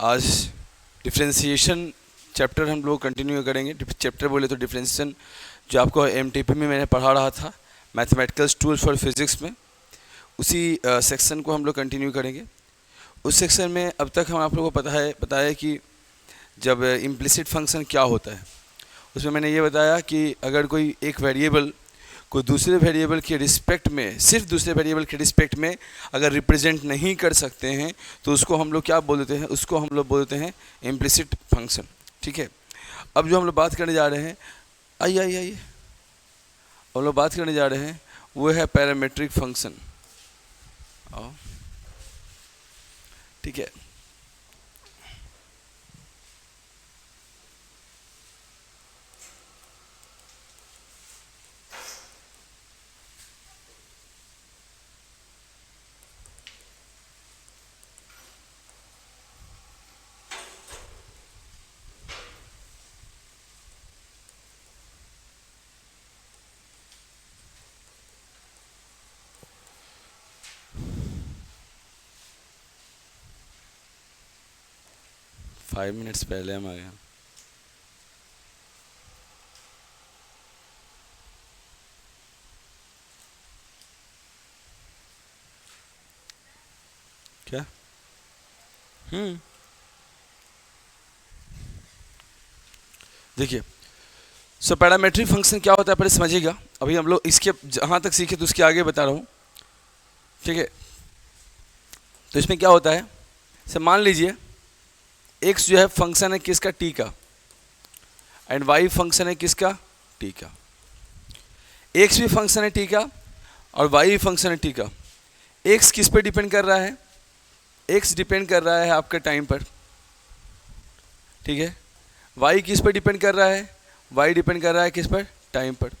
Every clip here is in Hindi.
आज डिफ्रेंशिएशन चैप्टर हम लोग कंटिन्यू करेंगे। चैप्टर बोले तो डिफ्रेंशिएशन जो आपको एमटीपी में मैंने पढ़ा रहा था, मैथमेटिकल टूल्स फॉर फिजिक्स में, उसी सेक्शन को हम लोग कंटिन्यू करेंगे। उस सेक्शन में अब तक हम आप लोगों को बताया कि जब इम्प्लिसिट फंक्शन क्या होता है, उसमें मैंने ये बताया कि अगर कोई एक वेरिएबल को दूसरे वेरिएबल के रिस्पेक्ट में, सिर्फ दूसरे वेरिएबल के रिस्पेक्ट में अगर रिप्रेजेंट नहीं कर सकते हैं तो उसको हम लोग क्या बोल देते हैं, उसको हम लोग बोल देते हैं इम्प्लिसिट फंक्शन। ठीक है, अब जो हम लोग बात करने जा रहे हैं, आइए हम लोग बात करने जा रहे हैं वो है पैरामीट्रिक फंक्शन। ठीक है, फाइव मिनट्स पहले हम आ गए। क्या? देखिए, सो पैरामीट्रिक फंक्शन क्या होता है पहले समझिएगा। अभी हम लोग इसके जहाँ तक सीखे तो उसके आगे बता रहा हूँ। ठीक है, तो इसमें क्या होता है, सर मान लीजिए x जो है फंक्शन है किसका, t का, एंड y फंक्शन है किसका, t का। x भी फंक्शन है t का और y भी फंक्शन है t का। x किस पर डिपेंड कर रहा है, x डिपेंड कर रहा है आपके टाइम पर। ठीक है, y किस पर डिपेंड कर रहा है, y डिपेंड कर रहा है किस पर, टाइम पर।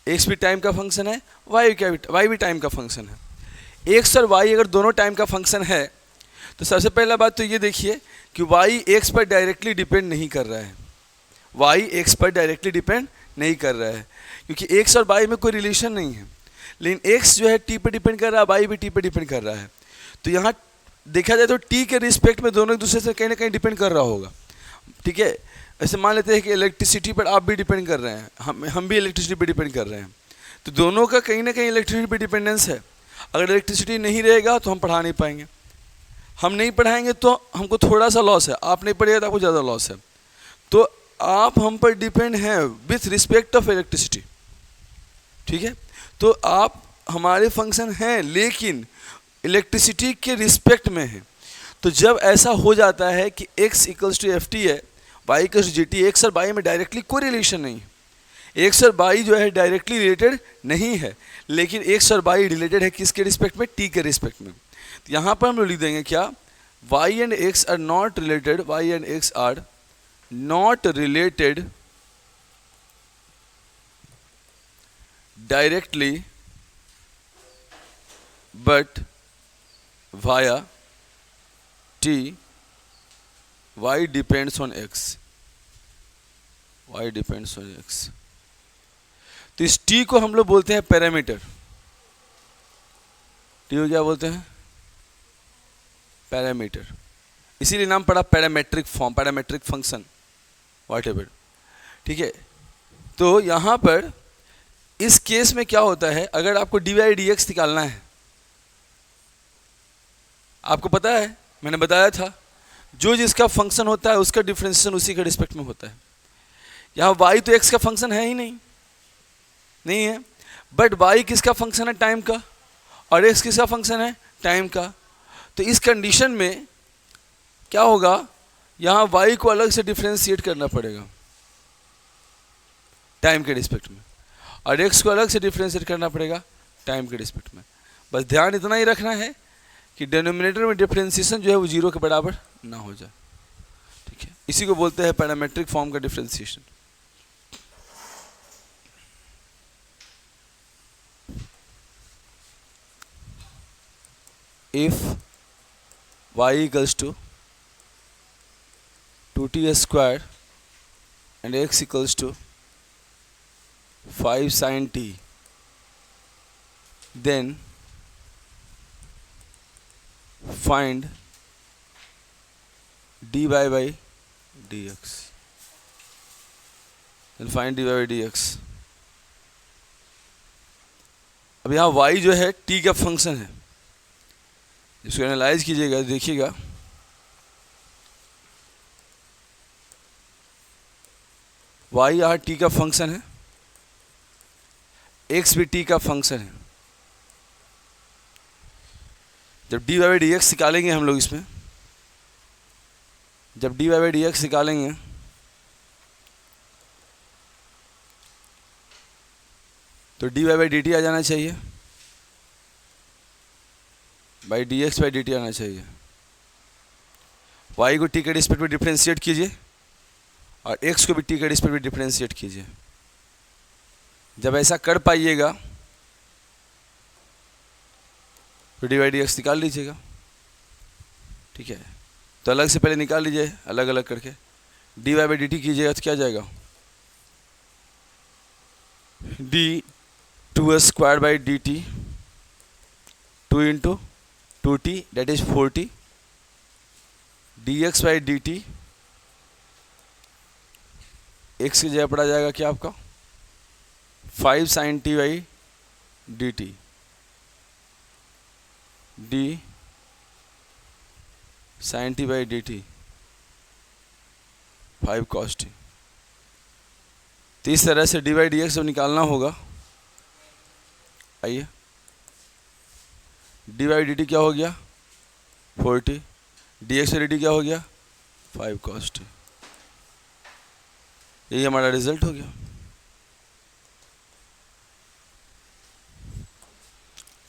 x भी टाइम का फंक्शन है, y भी टाइम का फंक्शन है। x और y अगर दोनों टाइम का फंक्शन है तो सबसे पहला बात तो ये देखिए कि y x पर डायरेक्टली डिपेंड नहीं कर रहा है, y x पर डायरेक्टली डिपेंड नहीं कर रहा है, क्योंकि x और y में कोई रिलेशन नहीं है। लेकिन x जो है t पर डिपेंड कर रहा है, y भी t पर डिपेंड कर रहा है। तो यहाँ देखा जाए तो t के रिस्पेक्ट में दोनों एक दूसरे से कहीं ना कहीं डिपेंड कर रहा होगा। ठीक है, ऐसे मान लेते हैं कि इलेक्ट्रिसिटी पर आप भी डिपेंड कर रहे हैं, हम भी इलेक्ट्रिसिटी पर डिपेंड कर रहे हैं, तो दोनों का कहीं ना कहीं इलेक्ट्रिसिटी पर डिपेंडेंस है। अगर इलेक्ट्रिसिटी नहीं रहेगा तो हम पढ़ा नहीं पाएंगे, हम नहीं पढ़ाएंगे तो हमको थोड़ा सा लॉस है, आप नहीं पढ़िएगा तो आपको ज़्यादा लॉस है। तो आप हम पर डिपेंड हैं विथ रिस्पेक्ट ऑफ इलेक्ट्रिसिटी। ठीक है, तो आप हमारे फंक्शन हैं लेकिन इलेक्ट्रिसिटी के रिस्पेक्ट में हैं। तो जब ऐसा हो जाता है कि x equals to f t है, y equals to g t, x और y में डायरेक्टली कोई रिलेशन नहीं है, x और y जो है डायरेक्टली रिलेटेड नहीं है, लेकिन x और y रिलेटेड है किसके रिस्पेक्ट में, t के रिस्पेक्ट में। तो यहाँ पर हम लोग लिख देंगे क्या, y and x are not related, y and x are not related directly but via t, y depends on x, y depends on x। तो इस t को हम लोग बोलते हैं पैरामीटर। t को क्या बोलते हैं, पैरामीटर, इसीलिए नाम पड़ा parametric form, parametric function, whatever. ठीक है, तो यहाँ पर इस केस में क्या होता है, अगर आपको dy dx निकालना है, आपको पता है मैंने बताया था जो जिसका फंक्शन होता है उसका डिफरेंशिएशन उसी के रिस्पेक्ट में होता है। यहाँ y तो x का फंक्शन है ही नहीं है, बट y किसका फंक्शन है, टाइम का, और x किसका फंक्शन है, टाइम का। तो इस कंडीशन में क्या होगा, यहाँ y को अलग से डिफ्रेंशिएट करना पड़ेगा टाइम के रिस्पेक्ट में, और x को अलग से डिफ्रेंशिएट करना पड़ेगा टाइम के रिस्पेक्ट में। बस ध्यान इतना ही रखना है कि डिनोमिनेटर में डिफ्रेंशिएशन जो है वो जीरो के बराबर ना हो जाए। ठीक है, इसी को बोलते हैं पैरामेट्रिक फॉर्म का differentiation. If y equals to 2t square and x equals to 5 sin t, then find d y by d x, find d y by d x. अब यहाँ y जो है t का फंक्शन है, इसको एनालाइज कीजिएगा, देखिएगा y यहाँ t का फंक्शन है, x भी t का फंक्शन है। जब d y by d x निकालेंगे हम लोग इसमें, जब d y by d x निकालेंगे तो d y by d t आ जाना चाहिए, by d x by d t आना चाहिए। y को t के रिस्पेक्ट में डिफ्रेंशिएट कीजिए और x को भी t के रिस्पेक्ट में डिफ्रेंशिएट कीजिए। जब ऐसा कर पाइएगा तो डी वाई डी एक्स निकाल लीजिएगा, ठीक है। तो अलग से पहले निकाल लीजिए, अलग अलग करके d y by d t कीजिएगा तो क्या जाएगा, d two s square by d t, two into two t that is 4t, d x by d t, एक्स की जगह पड़ा जाएगा क्या आपका 5 sine t by d t, d sine t by d t 5 cos t. तो इस तरह से डी बाई डी एक्स जब निकालना होगा, आइए डी बाई डी टी क्या हो गया 4t, d x by d T क्या हो गया 5 कॉस टी। यही हमारा रिजल्ट हो गया।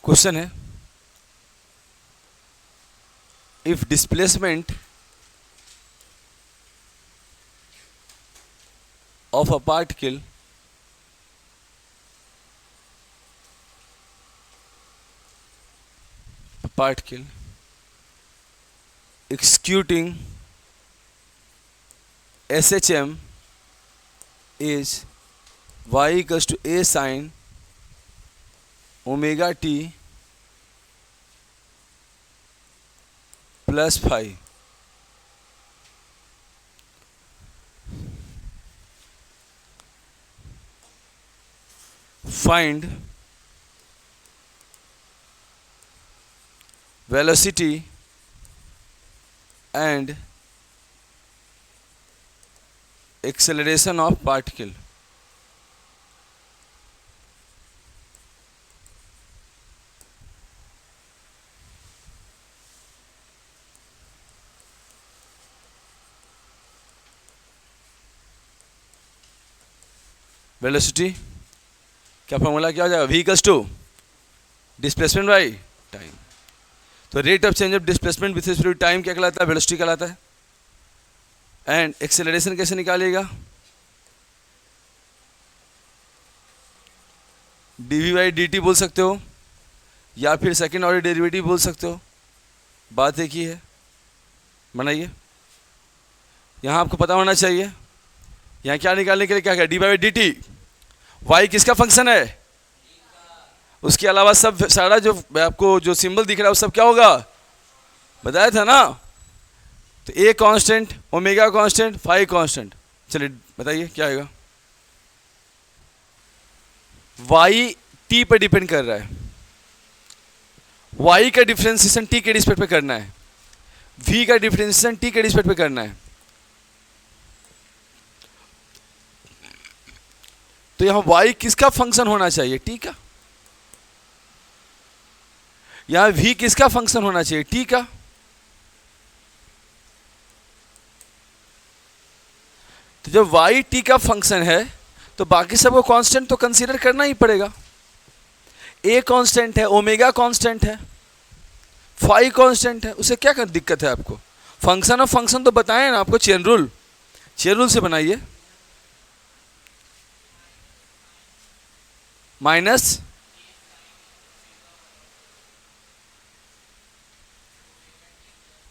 क्वेश्चन है, if displacement of a particle executing SHM is y equals to a sin omega t plus 5, find velocity and acceleration of particle. Velocity क्या फॉर्मूला क्या हो जाएगा, v equals to displacement by time. तो rate of change of displacement with respect to time क्या कहलाता है, वेलोसिटी कहलाता है। एंड एक्सेलरेशन कैसे निकालिएगा, dv बाई dt बोल सकते हो या फिर सेकेंड ऑर्डर डेरिवेटिव बोल सकते हो, बात एक ही है। बनाइए, यहाँ आपको पता होना चाहिए यहाँ क्या निकालने के लिए क्या है, d by d t. Y किसका फंक्शन है, उसके अलावा सब सारा जो आपको जो सिंबल दिख रहा है वो सब क्या होगा, बताया था ना। तो a constant, omega constant, phi constant. चलिए बताइए क्या आएगा। वाई टी पर डिपेंड कर रहा है, वाई का डिफरेंशिएशन टी के रिस्पेक्ट पे करना है, वी का डिफरेंशिएशन टी के रिस्पेक्ट पे करना है। तो यहां y किसका फंक्शन होना चाहिए, t का। यहां v किसका फंक्शन होना चाहिए, t का। तो जब y t का फंक्शन है तो बाकी सबको कांस्टेंट तो कंसीडर करना ही पड़ेगा। a कांस्टेंट है, ओमेगा कांस्टेंट है, फाई कांस्टेंट है, उसे क्या दिक्कत है आपको। फंक्शन ऑफ फंक्शन तो बताएं ना आपको, चेन रूल, चेन रूल से बनाइए। माइनस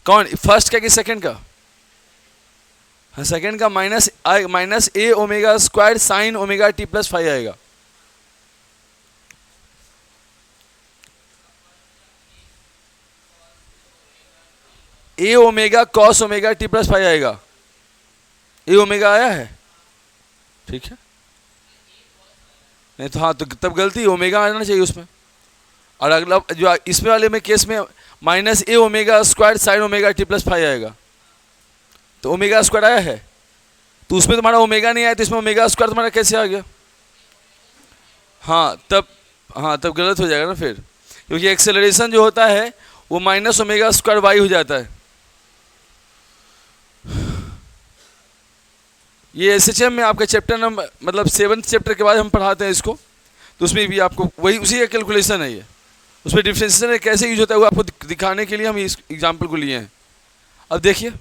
कौन, फर्स्ट का कि सेकंड का, हाँ सेकंड का, minus a omega square sine omega t plus 5 आएगा। A omega cos omega t plus five आएगा। ए ओमेगा आया है, ठीक है, नहीं तो हाँ, तो तब गलती ओमेगा आना चाहिए उसमें। और अगला जो इसमें वाले में केस में minus a omega square sine omega t plus five आएगा। तो ओमेगा स्क्वायर आया है, तो उसमें तुम्हारा ओमेगा नहीं आया, तो इसमें ओमेगा स्क्वायर तुम्हारा कैसे आ गया? हाँ तब गलत हो जाएगा ना फिर, क्योंकि एक्सेलरेशन जो होता है वो माइनस ओमेगा स्क्वायर वाई हो जाता है। ये एसएचएम में आपका चैप्टर नंबर मतलब 7th चैप्टर के बाद हम पढ़ाते हैं इसको, तो उसमें भी आपको वही उसी का कैलकुलेशन है ये। उसमें डिफरेंशिएशन कैसे यूज होता है वो आपको दिखाने के लिए हम इस एग्जाम्पल को लिए हैं। अब देखिए,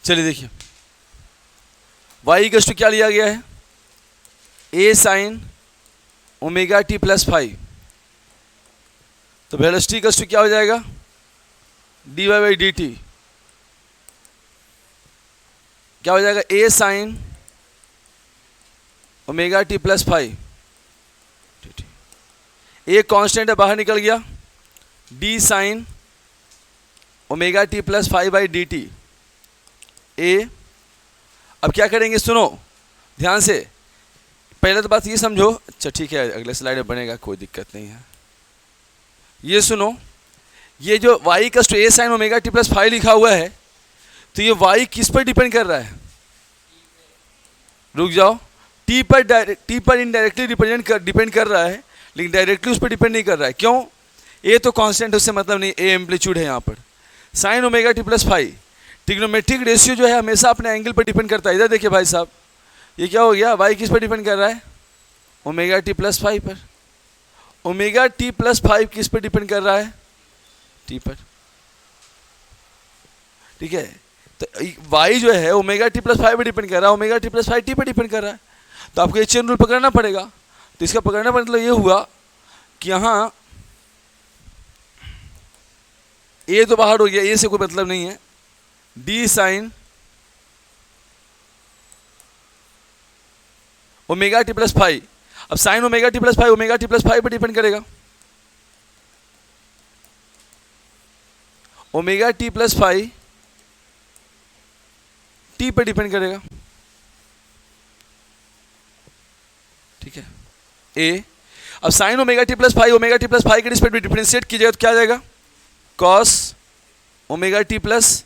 चलिए देखिए, y इक्वल टू क्या लिया गया है? a sign omega t plus five. तो वेलोसिटी इक्वल टू क्या हो जाएगा? dy by d T. क्या हो जाएगा? a sign omega t plus five. a constant है, बाहर निकल गया, d sine omega t plus five by d t ए। अब क्या करेंगे, सुनो ध्यान से, पहले तो बात ये समझो। अच्छा ठीक है, अगले स्लाइड में बनेगा, कोई दिक्कत नहीं है। ये सुनो, ये जो y का a sine omega t plus five लिखा हुआ है, तो ये y किस पर डिपेंड कर रहा है? रुक जाओ, t पर इनडायरेक्टली डिपेंड कर रहा है, लेकिन डायरेक्टली उस पर डिपेंड नहीं कर रहा है। क्यों? a तो कांस्टेंट, उससे मतलब नहीं, a एम्पलीट्यूड है यहाँ पर। Sign omega t plus five, trigonometric ratio जो है हमेशा अपने एंगल पर डिपेंड करता है। इधर देखिए भाई साहब, ये क्या हो गया? y किस पर डिपेंड कर रहा है? ओमेगा टी प्लस फाइव पर। ओमेगा टी प्लस फाइव किस पर डिपेंड कर रहा है? t पर, ठीक है। तो y जो है ओमेगा टी प्लस फाइव पर डिपेंड कर रहा है, omega t plus five t पर डिपेंड कर रहा है। तो आपको ये चेन रूल पकड़ना पड़ेगा। तो इसका पकड़ने का मतलब ये हुआ कि यहाँ a तो बाहर हो गया, a से कोई मतलब नहीं है, d sine omega t plus five. अब sine omega t plus five पर डिपेंड करेगा, omega t plus five t पर डिपेंड करेगा, ठीक है ए। अब sine omega t plus five के रिस्पेक्ट में डिफरेंशिएट कीजिएगा तो क्या आ जाएगा? Cos omega t plus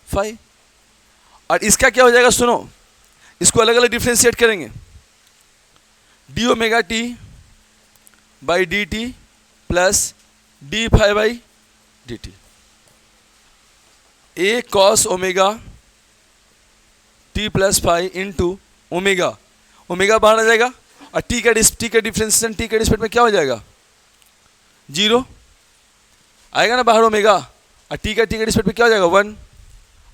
five. और इसका क्या हो जाएगा? सुनो, इसको अलग अलग डिफरेंशिएट करेंगे, D omega T by d T plus D five by d t. A cos omega t plus five into omega, omega बाहर आ जाएगा, और टी का डिफरेंशिएशन टी के रिस्पेक्ट में क्या हो जाएगा? जीरो आएगा ना बाहर ओमेगा, और टी के रिस्पेक्ट में क्या हो जाएगा? वन।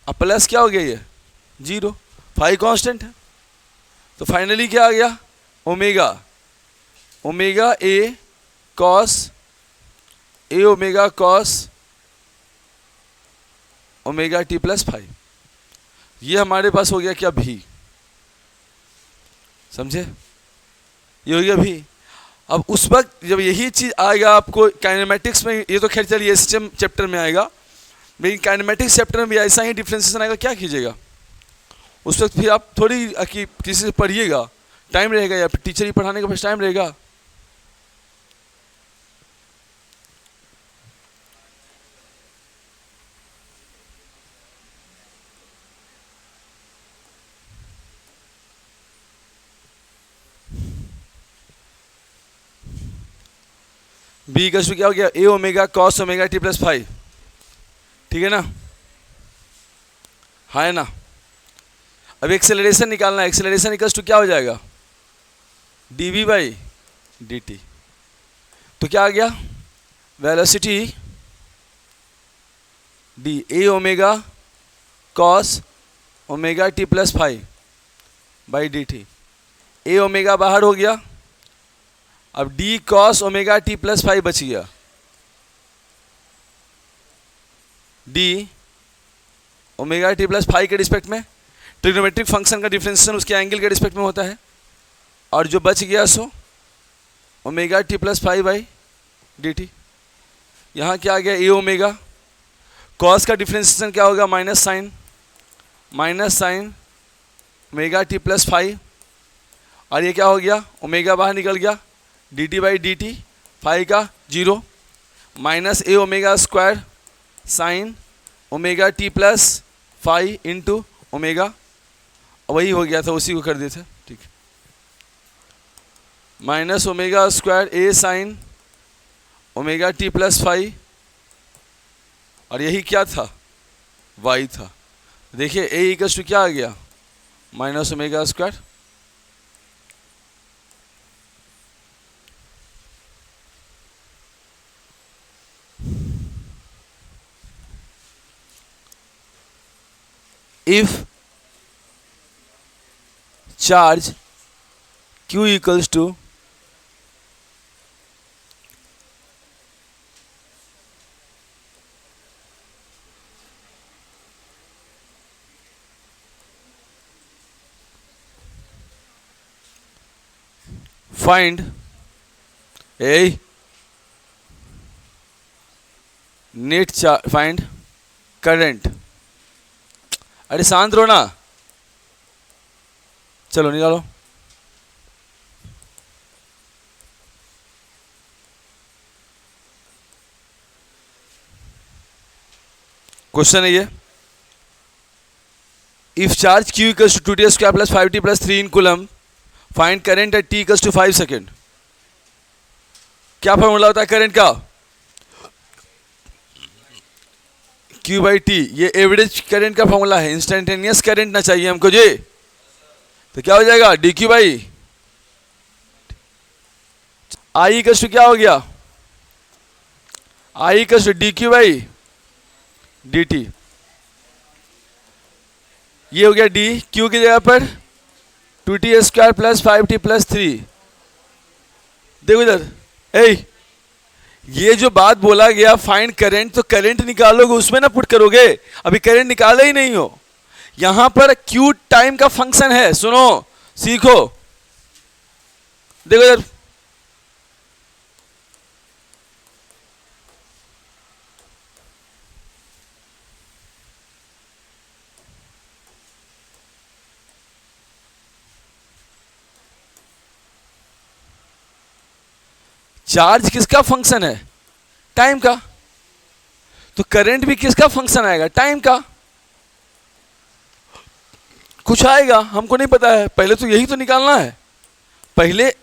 अब प्लस क्या हो गया? ये जीरो, फाइव कांस्टेंट है। तो फाइनली क्या आ गया? Omega A omega cos omega t plus five. ये हमारे पास हो गया क्या? भी, समझे? ये हो गया भी। अब उस वक्त जब यही चीज़ आएगा आपको काइनेमेटिक्स में, ये तो खैर चलिए एसएचएम चैप्टर में आएगा, लेकिन काइनेमेटिक्स चैप्टर में भी ऐसा ही डिफरेंशिएशन आएगा, क्या कीजिएगा? उस वक्त फिर आप थोड़ी किसी से पढ़िएगा, टाइम रहेगा, या फिर टीचर ही पढ़ाने का पास टाइम रहेगा। बी का क्या हो गया? A omega cos omega t plus five, ठीक है ना? हाँ है ना? अब एक्सेलरेशन निकालना है, एक्सेलरेशन इक्वल्स टू क्या हो जाएगा? D v by d t. तो क्या आ गया? Velocity d a omega cos omega t plus five by d t. A omega बाहर हो गया, अब d cos omega t plus five बच गया, d omega t plus five के रिस्पेक्ट में ट्रिग्नोमेट्रिक फंक्शन का डिफरेंशिएशन उसके एंगल के रिस्पेक्ट में होता है, और जो बच गया सो omega t plus five by d T. यहाँ क्या आ गया ए ओमेगा, कॉस का डिफरेंशिएशन क्या होगा minus sine omega t plus five, और ये क्या हो गया ओमेगा बाहर निकल गया d t by d t, five का zero, minus a omega square sine omega t plus five into omega, वही हो गया था उसी को कर देते, ठीक, minus omega square a sine omega t plus five, और यही क्या था वाई था। देखिए ए इक्वल्स टू क्या आ गया minus omega square, if charge q equals to find a net charge, find current, अरे शांत रहो ना, चलो निकालो। क्वेश्चन है ये, if charge q equals to 2t square plus 5t plus 3 in coulomb, find current at t equals to 5 second. क्या फॉर्मूला होता है करंट का, Q बाई टी, ये एवरेज करंट का फॉर्मूला है, इंस्टेंटेनियस करंट ना चाहिए हमको जी, तो क्या हो जाएगा d q by i equals to क्या हो गया i equals to d q by d t, ये हो गया डी, क्यू की जगह पर 2t square plus 5t plus 3। देखो इधर, ए ये जो बात बोला गया फाइंड करंट, तो करंट निकालोगे उसमें ना पुट करोगे, अभी करंट निकाले ही नहीं हो। यहां पर क्यू टाइम का फंक्शन है, सुनो सीखो, देखो इधर, चार्ज किसका फंक्शन है टाइम का, तो करंट भी किसका फंक्शन आएगा टाइम का, कुछ आएगा हमको नहीं पता है, पहले तो यही तो निकालना है, पहले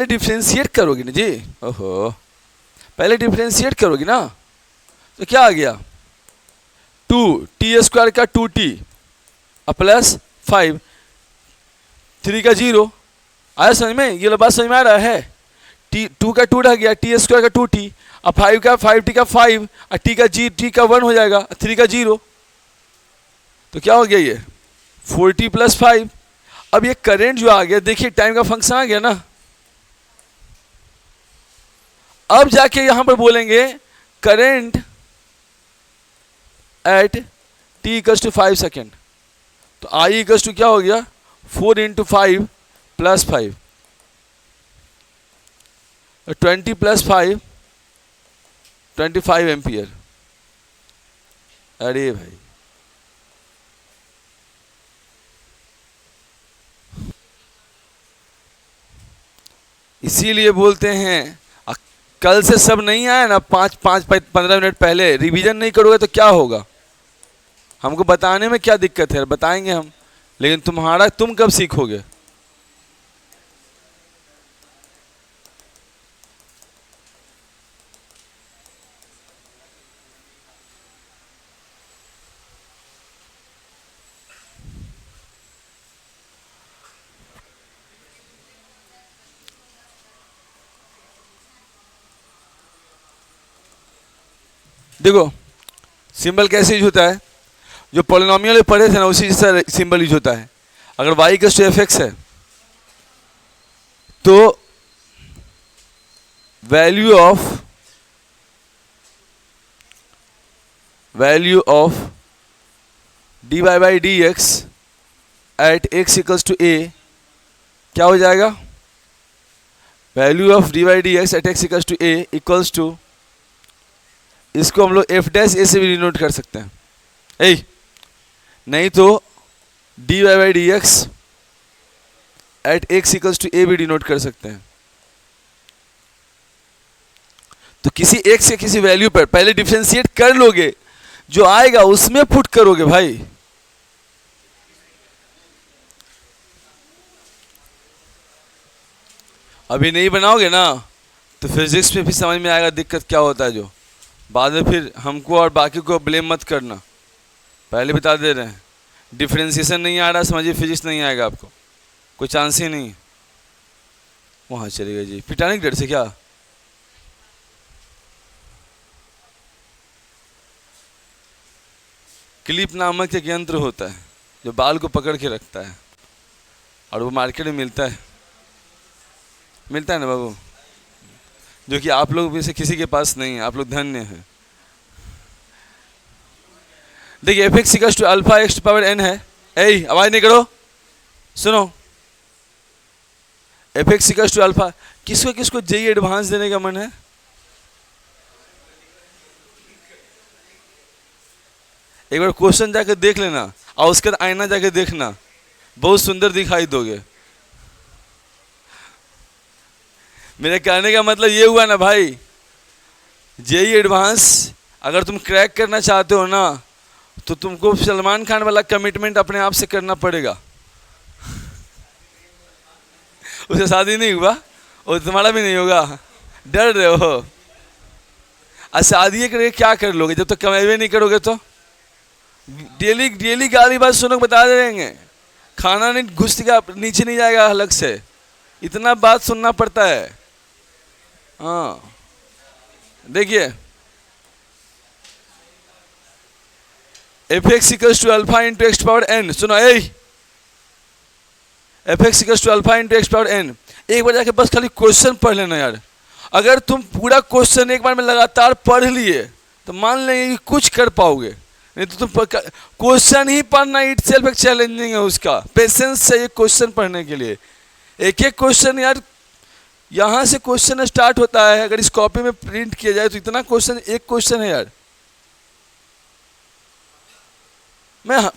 डिफरेंशिएट करोगी ना जी, ओहो पहले डिफरेंशिएट करोगी ना, तो क्या आ गया 2t स्क्वायर का 2t प्लस 5, 3 का 0, आया समझ में, ये बात समझ में आ रहा है, टू का 2 रह गया, टी स्क्वायर का 2t, अब 5 का 5t का 5, और t का 1 हो जाएगा, 3 का 0, तो क्या हो गया ये 4t प्लस 5। अब ये करंट जो आ गया, देखिए टाइम का फंक्शन आ गया ना, अब जाके यहां पर बोलेंगे current at t equals to 5 second, तो I इक्वल्स टू क्या हो गया 4 इंटू 5 प्लस 5, 20 प्लस 5 25 एम्पियर। अरे भाई इसीलिए बोलते हैं कल से सब नहीं आया ना, 15 मिनट पहले रिवीजन नहीं करोगे तो क्या होगा, हमको बताने में क्या दिक्कत है, बताएंगे हम, लेकिन तुम कब सीखोगे। देखो सिंबल कैसे यूज होता है, जो पॉलिनोमियल पढ़े थे ना उसी जैसा सिंबल यूज होता है। अगर y equals to f x है तो value d y by d x at x equals to a क्या हो जाएगा, value of d y d x at x equals to a equals to, इसको हम लोग एफ डैश ए से भी डिनोट कर सकते हैं, ए नहीं तो d y by d x at x equals to a भी डिनोट कर सकते हैं। तो किसी एक से किसी वैल्यू पर पहले डिफरेंशिएट कर लोगे, जो आएगा उसमें पुट करोगे भाई। अभी नहीं बनाओगे ना तो फिजिक्स में भी समझ में आएगा दिक्कत क्या होता है, जो बाद में फिर हमको और बाकी को ब्लेम मत करना, पहले बता दे रहे हैं। डिफरेंशिएशन नहीं आ रहा समझिए फिजिक्स नहीं आएगा आपको, कोई चांस ही नहीं। वहाँ चलेगा जी पिटानिक डर से क्या, क्लिप नामक एक यंत्र होता है जो बाल को पकड़ के रखता है, और वो मार्केट में मिलता है ना बाबू, जो कि आप लोग में से किसी के पास नहीं है, आप लोग धन्य हैं। देखिए f x equals to alpha x power n है, ए आवाज नहीं करो, सुनो, f x equals to alpha, किसको किसको जेई एडवांस देने का मन है? एक बार क्वेश्चन जाकर देख लेना और उसके बाद आईना जाकर देखना, बहुत सुंदर दिखाई दोगे। मेरे कहने का मतलब ये हुआ ना भाई, जेई एडवांस अगर तुम क्रैक करना चाहते हो ना तो तुमको सलमान खान वाला कमिटमेंट अपने आप से करना पड़ेगा। उसे शादी नहीं हुआ और तुम्हारा भी नहीं होगा, डर रहे हो। और शादी करके क्या कर लोगे जब तक कमाई नहीं करोगे? तो डेली डेली गाली बात सुनो बता देंगे, खाना नहीं घुसेगा नीचे नहीं जाएगा अलग से, इतना बात सुनना पड़ता है। हाँ देखिए f x equals to alpha into x power n, सुनो f x equals to alpha into x power n. एक बार जाके बस खाली क्वेश्चन पढ़ लेना यार, अगर तुम पूरा क्वेश्चन एक बार में लगातार पढ़ लिए तो मान लेंगे कि कुछ कर पाओगे, नहीं तो तुम क्वेश्चन ही पढ़ना इट सेल्फ एक चैलेंजिंग है, उसका पेशेंस चाहिए क्वेश्चन पढ़ने के लिए। एक एक क्वेश्चन यार, यहाँ से क्वेश्चन स्टार्ट होता है, अगर इस कॉपी में प्रिंट किया जाए तो इतना क्वेश्चन, एक क्वेश्चन है यार। मैं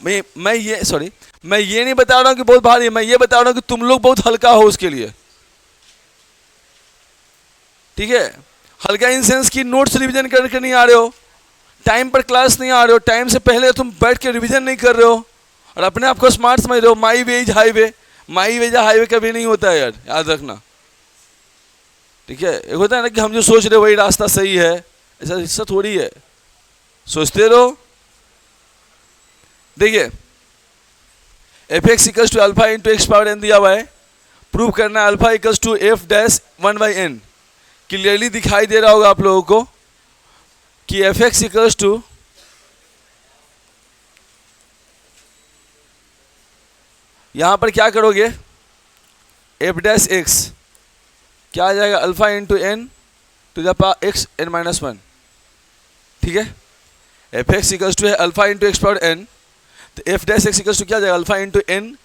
ये नहीं बता रहा हूँ कि बहुत भारी है, मैं ये बता रहा हूँ कि तुम लोग बहुत हल्का हो उसके लिए, ठीक है? हल्का इन सेंस की नोट्स रिवीजन करके नहीं आ रहे हो, टाइम पर क्लास नहीं आ रहे हो, टाइम से पहले तुम बैठ के रिवीजन नहीं कर रहे हो और अपने आप को स्मार्ट समझ रहे हो। माई वे इज हाईवे, माई वे या हाईवे कभी नहीं होता है यार, याद रखना, ठीक है? एक होता है ना कि हम जो सोच रहे वही रास्ता सही है, ऐसा हिस्सा थोड़ी है, सोचते रहो। देखिए f x equals to alpha into x power n दिया हुआ है, प्रूव करना है alpha equals to f dash 1/n। Clearly दिखाई दे रहा होगा आप लोगों को कि एफ एक्स इक्वल्स टू यहां पर क्या करोगे, एफ डैश एक्स क्या आ जाएगा, alpha into n to the power x n minus 1, ठीक है? एफ एक्स इक्वल्स टू है alpha into x power n, तो f dash x equals to क्या आ जाएगा, alpha into n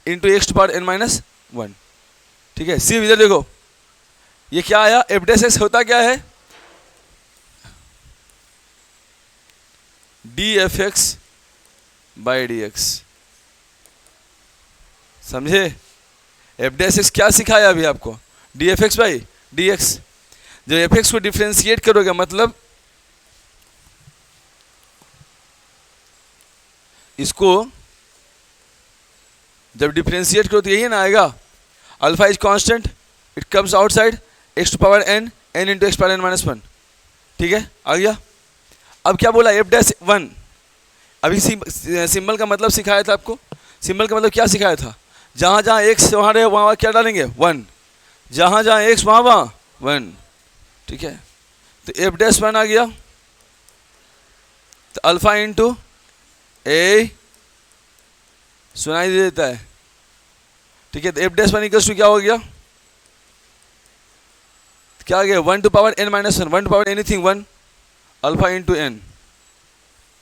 into x to power n minus 1, ठीक है? सी इधर देखो, ये क्या आया, एफ डैश एक्स होता क्या है, D F x by d x, समझे? एफ डैश एक्स क्या सिखाया अभी आपको, D F x by d x. जब एफ एक्स को डिफ्रेंशिएट करोगे मतलब इसको जब डिफ्रेंशिएट करो तो यही ना आएगा, alpha is constant, it comes outside, x to power n, n into x power n minus 1, ठीक है? आ गया। अब क्या बोला, एफ डैश 1, अभी सिंबल का मतलब सिखाया था आपको, सिंबल का मतलब क्या सिखाया था, जहां जहां एक्स वहां रहे वहां क्या डालेंगे 1, जहां जहां एक्स वहां 1, ठीक है? तो एफ डैश 1 आ गया, तो अल्फा इंटू ए सुनाई दे देता है, ठीक है? तो एफ डैश 1 इक्वल्स टू क्या हो गया, क्या आ गया, 1 to power n minus 1, 1 to power anything 1, alpha into n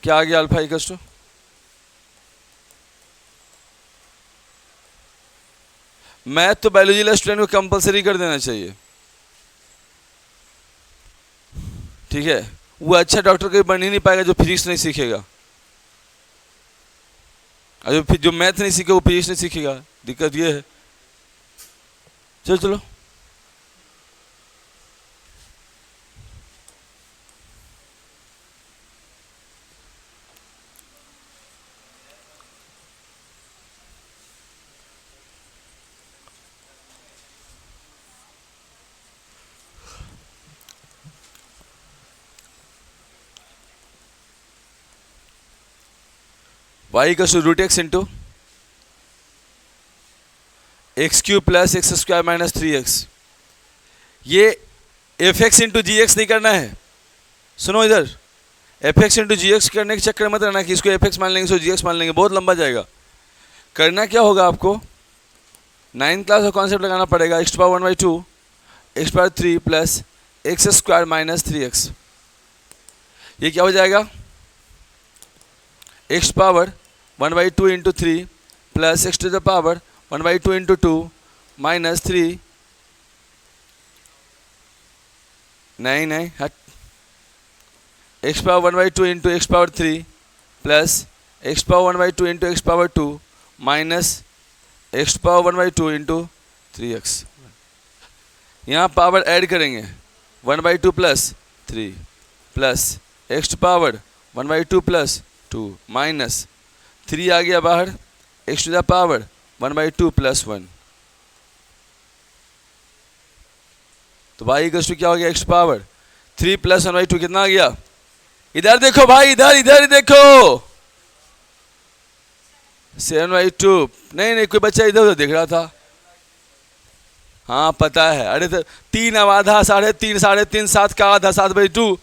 क्या आ गया, अल्फा इक्वल्स टू मैथ तो बायोलॉजी वाला स्टूडेंट को कंपलसरी कर देना चाहिए, ठीक है। वो अच्छा डॉक्टर कभी बन ही नहीं पाएगा जो फिजिक्स नहीं सीखेगा, और जो मैथ नहीं सीखेगा वो फिजिक्स नहीं सीखेगा। दिक्कत ये है। चलो चलो, y equals to root x into x cube plus x square minus 3x। ये f x into g x नहीं करना है, सुनो इधर। F x into g x करने के चक्कर मत रहना कि इसको एफ एक्स मान लेंगे इसको जी एक्स मान लेंगे, बहुत लंबा जाएगा। करना क्या होगा आपको, 9th क्लास का कॉन्सेप्ट लगाना पड़ेगा। X power 1/2 x power 3 plus x square minus 3x। ये क्या हो जाएगा, x power 1/2 into 3 plus x to the power 1/2 into 2 minus 3। नहीं हट, x power 1/2 into x power 3 plus x power 1/2 into x power 2 minus x power 1/2 into 3x। यहाँ पावर ऐड करेंगे 1/2 plus 3 plus x power 1/2 plus 2 minus 3 आ गया बाहर, x to the power 1/2 plus 1। तो y इक्वल्स टू क्या हो गया, एक्स पावर 3 प्लस 1/2 कितना आ गया। इधर देखो भाई, इधर इधर देखो, 7/2। नहीं कोई बच्चा इधर उधर देख रहा था। हाँ पता है, अरे तो 3 अब आधा 3.5 3.5 7 का आधा 7/2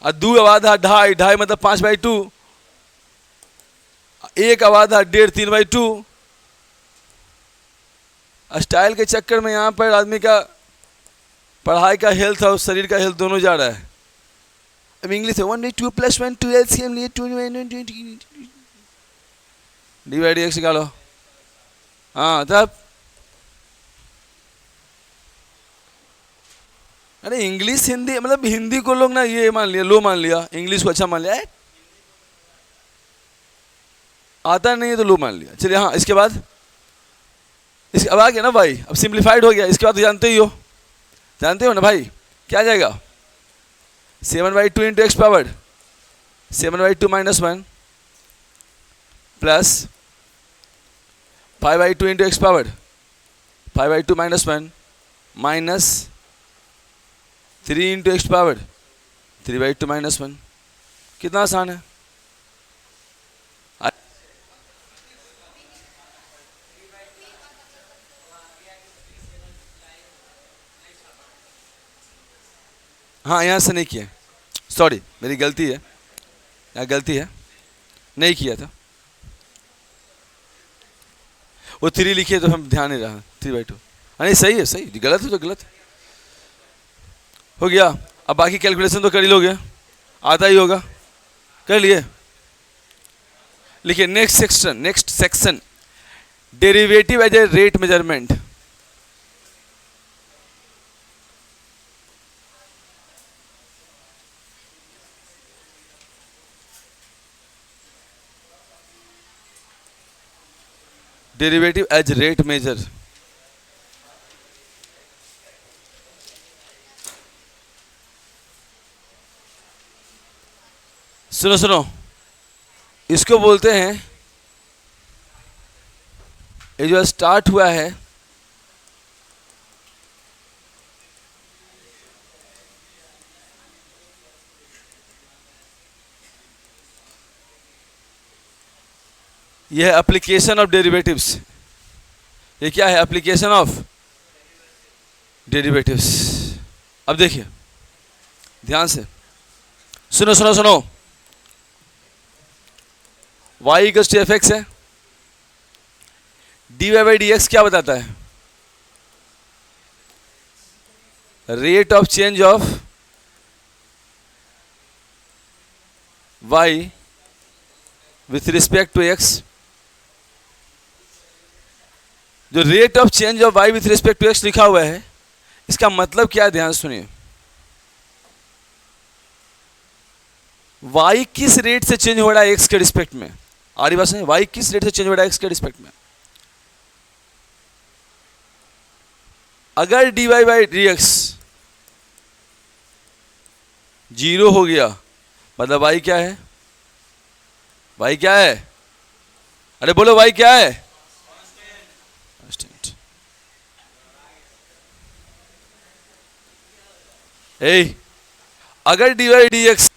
और 2 अब आधा 2.5 मतलब 5/2, 1 अब आधा 1.5 3/2। स्टाइल के चक्कर में यहाँ पर आदमी का पढ़ाई का हेल्थ और शरीर का हेल्थ दोनों जा रहा है। अब इंग्लिश है 1/2 प्लस 1 2 एलसीएम लिए 2 डिवाइड एक्स निकालो। हाँ तब अरे इंग्लिश हिंदी मतलब हिंदी को लोग ना ये मान लिया, लो मान लिया, इंग्लिश को अच्छा मान लिया, आता नहीं है तो लो मान लिया। चलिए हाँ, इसके बाद इसके अब आ गया ना भाई, अब सिंप्लीफाइड हो गया। इसके बाद तो जानते हो ना भाई, क्या आ जाएगा 7/2 into x power 7/2 minus 1 plus 5/2 into x power 5/2 minus 1 minus 3 into x power 3/2 minus 1। कितना आसान है। हाँ यहाँ से नहीं किया, सॉरी मेरी गलती है, यहाँ गलती है, नहीं किया था। वो 3 लिखिए तो हम ध्यान नहीं रहा, 3/2। नहीं सही है, सही, गलत है तो गलत है। हो गया। अब बाकी कैलकुलेशन तो कर ही लोगे, आता ही होगा, कर लिए। लिखिए next section derivative as a rate measurement. Derivative as rate measure. सुनो इसको बोलते हैं, ये जो स्टार्ट हुआ है यह है एप्लीकेशन ऑफ डेरिवेटिव्स। ये क्या है, एप्लीकेशन ऑफ डेरिवेटिव्स। अब देखिए ध्यान से, सुनो y equals to f x है, dy बाई डी एक्स क्या बताता है, rate of change of y with respect to x जो rate of change of y with respect to x लिखा हुआ है, इसका मतलब क्या है, ध्यान सुनिए। वाई किस रेट से चेंज हो रहा है एक्स के रिस्पेक्ट में, आ रही बात समझ, वाई किस रेट से चेंज हो रहा है एक्स के रिस्पेक्ट में। अगर dy by d x zero हो गया, मतलब y क्या है, y क्या है, अरे बोलो y क्या है, कांस्टेंट। अगर dy by d x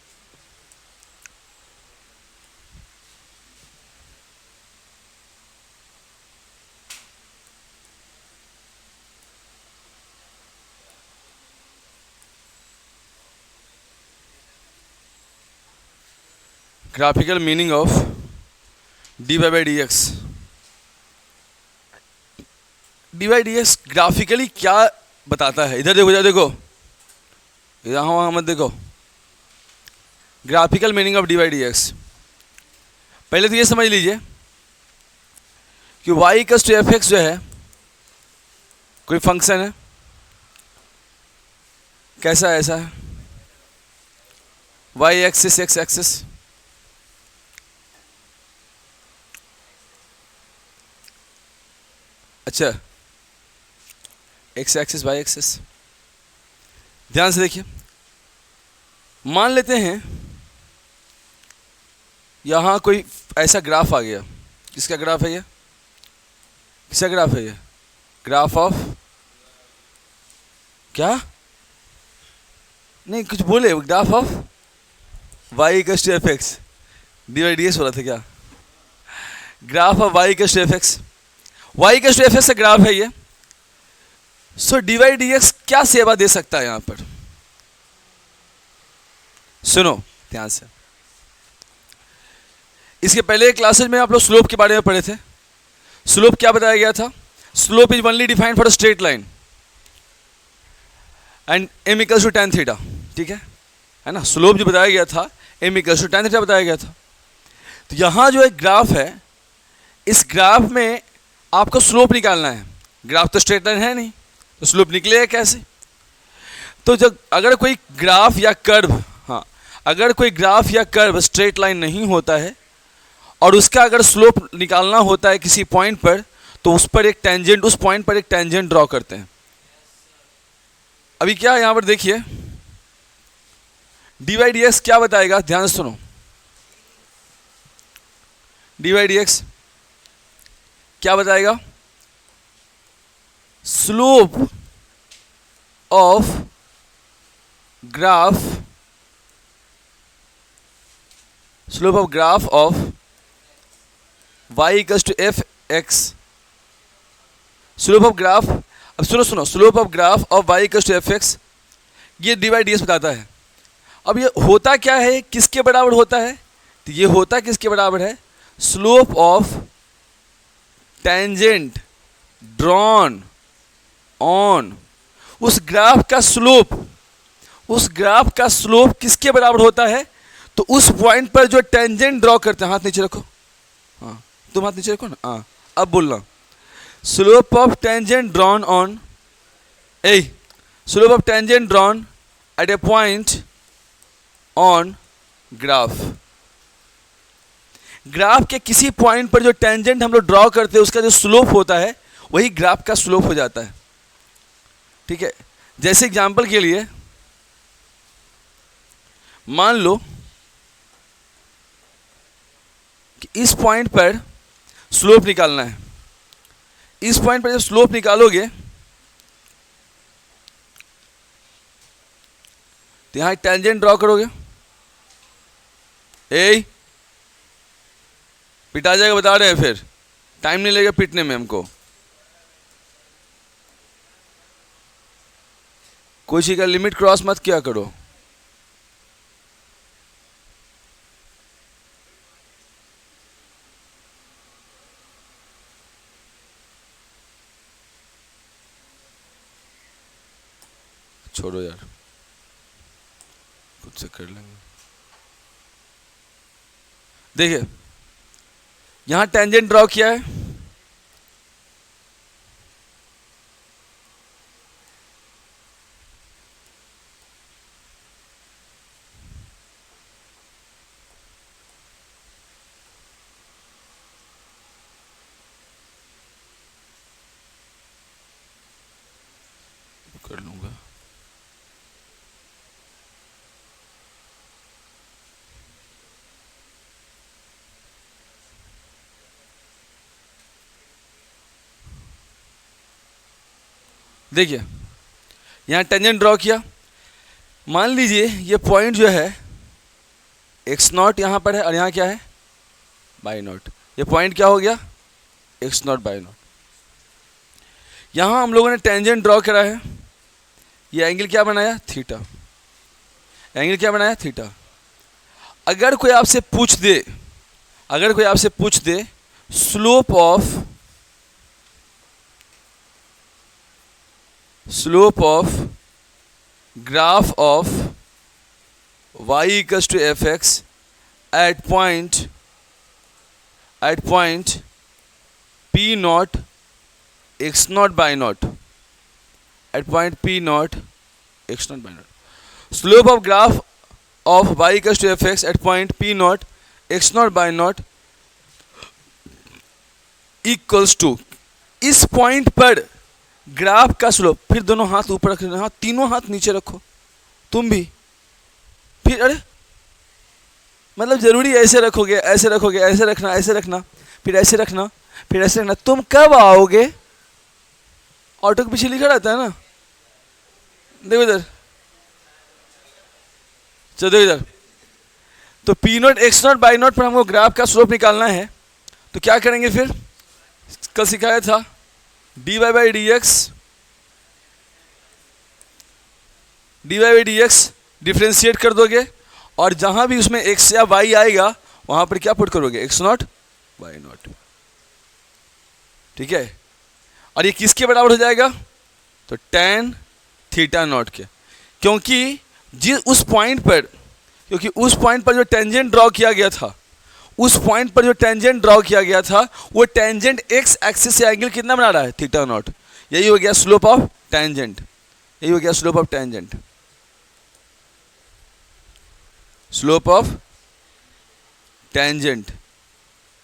graphical meaning of dy by d x, d by d x graphically क्या बताता है, इधर देखो, इधर देखो, इधर वहाँ मत देखो। Graphical meaning of d by d x, पहले तो ये समझ लीजिए कि y equals to f x जो है कोई फंक्शन है, कैसा है, ऐसा है, y एक्सिस x एक्सिस, अच्छा x एक्सिस y एक्सिस। ध्यान से देखिए, मान लेते हैं यहां कोई ऐसा ग्राफ आ गया, किसका ग्राफ है ये, किसका ग्राफ है ये, ग्राफ ऑफ क्या, नहीं कुछ बोले, graph of y equals to f x, d by d x हो रहा था क्या, graph of y equals to f x, y equals to f x का ग्राफ है ये। So d by d x क्या सेवा दे सकता है यहां पर, सुनो ध्यान से। इसके पहले क्लासेज में आप लोग स्लोप के बारे में पढ़े थे। स्लोप क्या बताया गया था, slope is only defined for a straight line and m equals to tan theta, ठीक है ना। स्लोप जो बताया गया था m equals to tan theta बताया गया था। तो यहां जो एक ग्राफ है, इस ग्राफ में आपको स्लोप निकालना है, ग्राफ तो स्ट्रेट लाइन है नहीं, तो स्लोप निकलेगा कैसे। तो जब अगर कोई ग्राफ या कर्व, हाँ अगर कोई ग्राफ या कर्व स्ट्रेट लाइन नहीं होता है और उसका अगर स्लोप निकालना होता है किसी पॉइंट पर, तो उस पर एक टेंजेंट, उस पॉइंट पर एक टेंजेंट ड्रॉ करते हैं। अभी क्या यहां पर देखिए, डी बाई डी एक्स क्या बताएगा, ध्यान से सुनो। डी बाई डी एक्स क्या बताएगा, slope of graph, slope of graph of y equals to f x, slope of graph, अब सुनो, slope of graph of y equals to f x, ये डी बाई डी एक्स बताता है। अब ये होता क्या है, किसके बराबर होता है, तो ये होता किसके बराबर है, slope of tangent drawn on, उस ग्राफ का स्लोप, उस ग्राफ का स्लोप किसके बराबर होता है, तो उस पॉइंट पर जो टेंजेंट ड्रॉ करते हैं, हाथ नीचे रखो, हाँ तुम हाथ नीचे रखो ना, हाँ अब बोलना, slope of tangent drawn on, slope of tangent drawn eight A point on graph, graph के किसी पॉइंट पर जो टेंजेंट हम लोग ड्रॉ करते हैं उसका जो स्लोप होता है वही ग्राफ का स्लोप हो जाता है, ठीक है। जैसे एग्जांपल के लिए मान लो कि इस पॉइंट पर स्लोप निकालना है, इस पॉइंट पर जब स्लोप निकालोगे तो यहां टेंजेंट ड्रॉ करोगे, पिटा जाएगा, बता रहे हैं, फिर टाइम नहीं लगेगा पिटने में हमको। कोई चीज का लिमिट क्रॉस मत किया करो। छोड़ो यार, खुद से कर लेंगे। देखिए यहां टेंजेंट ड्रॉ किया है, कर लूँगा। देखिए यहाँ टेंजेंट ड्रॉ किया, मान लीजिए ये पॉइंट जो है एक्स नॉट यहाँ पर है और यहाँ क्या है बाई नॉट, ये पॉइंट क्या हो गया एक्स नॉट बाई नॉट। यहाँ हम लोगों ने टेंजेंट ड्रॉ करा है, ये एंगल क्या बनाया थीटा, एंगल क्या बनाया थीटा। अगर कोई आपसे पूछ दे, अगर कोई आपसे पूछ दे slope of graph of y equals to fx at point p naught x naught by naught, at point p naught x naught by naught, slope of graph of y equals to fx at point p naught x naught by naught equals to, इस पॉइंट पर ग्राफ का स्लोप, फिर दोनों हाथ ऊपर रख लेना, हाँ तीनों हाथ नीचे रखो तुम भी, फिर अरे मतलब जरूरी ऐसे रखोगे, ऐसे रखोगे, ऐसे रखना, ऐसे रखना, फिर ऐसे रखना, फिर ऐसे रखना, तुम कब आओगे, ऑटो के पीछे लिखा रहता है ना, देखो इधर, चलो देखो इधर। तो P not x not by not पर हमको ग्राफ का स्लोप निकालना है, तो क्या करेंगे फिर, कल सिखाया था dy by d x differentiate कर दोगे और जहां भी उसमें x या y आएगा वहां पर क्या पुट करोगे x नॉट y नॉट, ठीक है। और ये किसके बराबर हो जाएगा, तो tan थीटा नॉट के, क्योंकि उस पॉइंट पर जो टेंजेंट ड्रॉ किया गया था, उस पॉइंट पर जो टेंजेंट ड्रॉ किया गया था वो टेंजेंट एक्स एक्सिस से एंगल कितना बना रहा है थीटा नॉट, यही हो गया स्लोप ऑफ टेंजेंट, यही हो गया slope of tangent, slope of tangent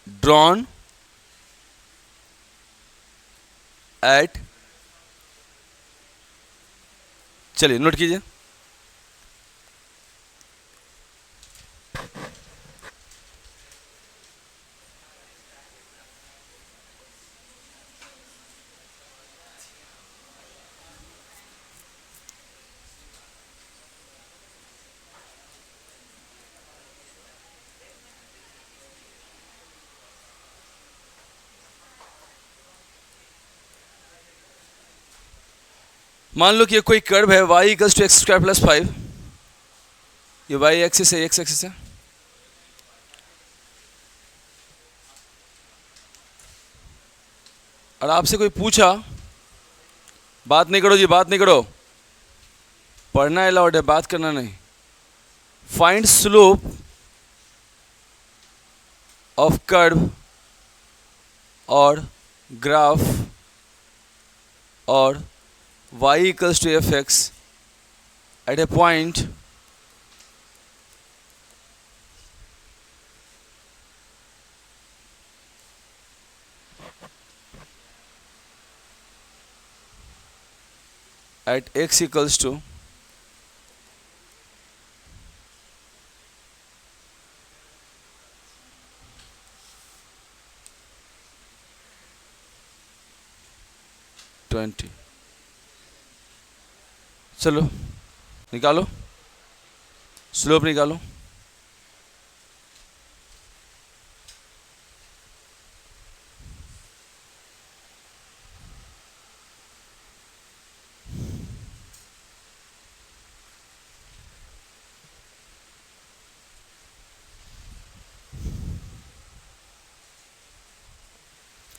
drawn at, चलिए नोट कीजिए, मान लो कि ये कोई कर्व है y equals to x square plus 5, ये y एक्सिस है, x एक्सिस है, और आपसे कोई पूछा, बात नहीं करो जी, बात नहीं करो, पढ़ना अलाउड है, बात करना नहीं, फाइंड स्लोप ऑफ कर्व और ग्राफ और y equals to fx at a point at x equals to twenty, चलो निकालो, स्लोप निकालो,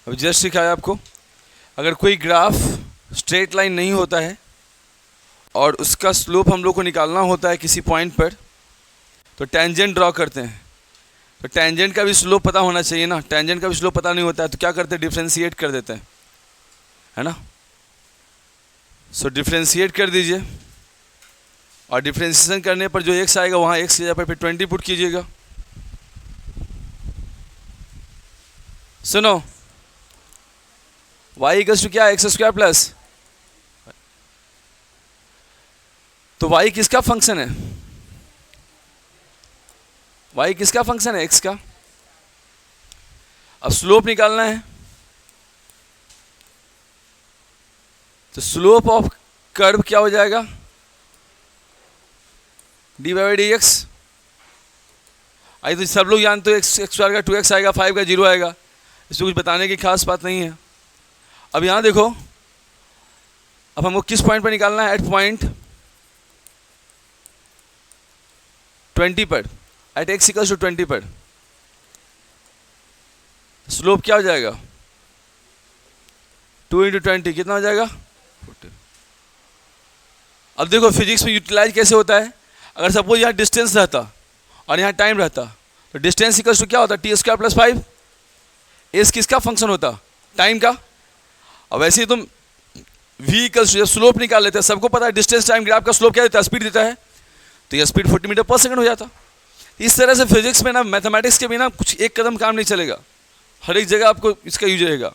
अभी जस्ट सिखाया आपको, अगर कोई ग्राफ स्ट्रेट लाइन नहीं होता है और उसका स्लोप हम लोग को निकालना होता है किसी पॉइंट पर, तो टेंजेंट ड्रॉ करते हैं, तो टेंजेंट का भी स्लोप पता होना चाहिए ना, टेंजेंट का भी स्लोप पता नहीं होता है तो क्या करते हैं, डिफ्रेंशिएट कर देते हैं, है ना। सो डिफ्रेंशिएट कर दीजिए और डिफ्रेंशिएशन करने पर जो एक्स आएगा वहाँ एक्स की जगह पर फिर 20 पुट कीजिएगा। सुनो y इक्वल्स टू क्या एक्स स्क्वायर प्लस, तो y किसका फंक्शन है? y किसका फंक्शन है? x का। अब स्लोप निकालना है, तो स्लोप ऑफ कर्व क्या हो जाएगा? dy by d x. आई तो सब लोग जानते हो एक्स स्क्वायर का 2x आएगा, 5 का 0 आएगा, इसमें कुछ बताने की खास बात नहीं है। अब यहां देखो, अब हमको किस पॉइंट पर निकालना है? एट पॉइंट 20 पर, एट x इक्वल्स टू 20 पर स्लोप क्या हो जाएगा? 2 इंटू 20 कितना हो जाएगा? 40। अब देखो फिजिक्स में यूटिलाइज कैसे होता है। अगर सपोज यहाँ डिस्टेंस रहता और यहाँ टाइम रहता, तो डिस्टेंस इक्वल्स टू क्या होता? T square plus 5। एस किसका फंक्शन होता? टाइम का। अब वैसे ही तुम v इक्वल्स टू, जब स्लोप निकाल लेते हैं, सबको पता है डिस्टेंस टाइम ग्राफ का स्लोप क्या देता है? स्पीड देता है, तो यह स्पीड 40 मीटर पर सेकंड हो जाता। इस तरह से फिजिक्स में ना, मैथमेटिक्स के बिना कुछ एक कदम काम नहीं चलेगा, हर एक जगह आपको इसका यूज रहेगा।